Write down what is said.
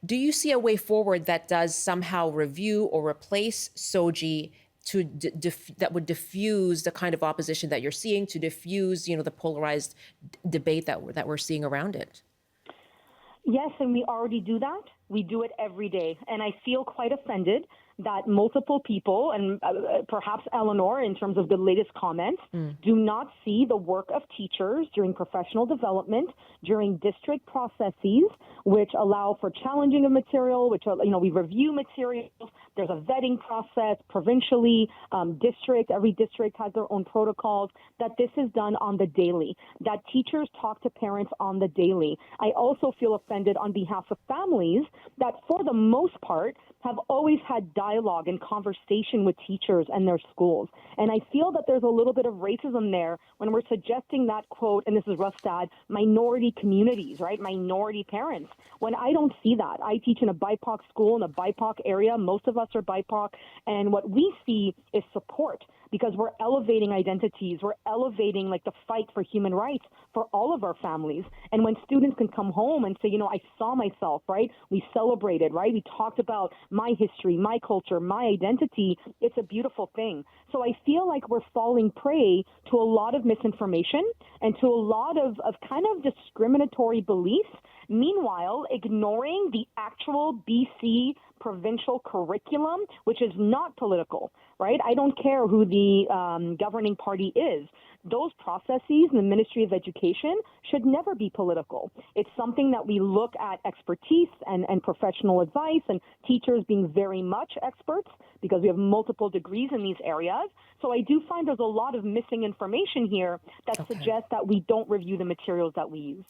Do you see a way forward that does somehow review or replace SOGI to that would diffuse the kind of opposition that you're seeing, to diffuse, the polarized debate that we're seeing around it? Yes, and we already do that. We do it every day. And I feel quite offended that multiple people, and perhaps Eleanor, in terms of the latest comments, do not see the work of teachers during professional development, during district processes, which allow for challenging of material, which, we review materials. There's a vetting process provincially, every district has their own protocols, that this is done on the daily, that teachers talk to parents on the daily. I also feel offended on behalf of families that, for the most part, have always had dialogue and conversation with teachers and their schools. And I feel that there's a little bit of racism there when we're suggesting that, quote, and this is Rustad, minority communities, right? Minority parents. When I don't see that. I teach in a BIPOC school in a BIPOC area. Most of us are BIPOC. And what we see is support, because we're elevating identities. We're elevating the fight for human rights for all of our families. And when students can come home and say, I saw myself, right? We celebrated, right? We talked about my history, my culture, my identity. It's a beautiful thing. So I feel like we're falling prey to a lot of misinformation and to a lot of kind of discriminatory beliefs. Meanwhile, ignoring the actual BC provincial curriculum, which is not political, right? I don't care who the governing party is. Those processes in the Ministry of Education should never be political. It's something that we look at expertise and professional advice, and teachers being very much experts because we have multiple degrees in these areas. So I do find there's a lot of missing information here that suggests that we don't review the materials that we use.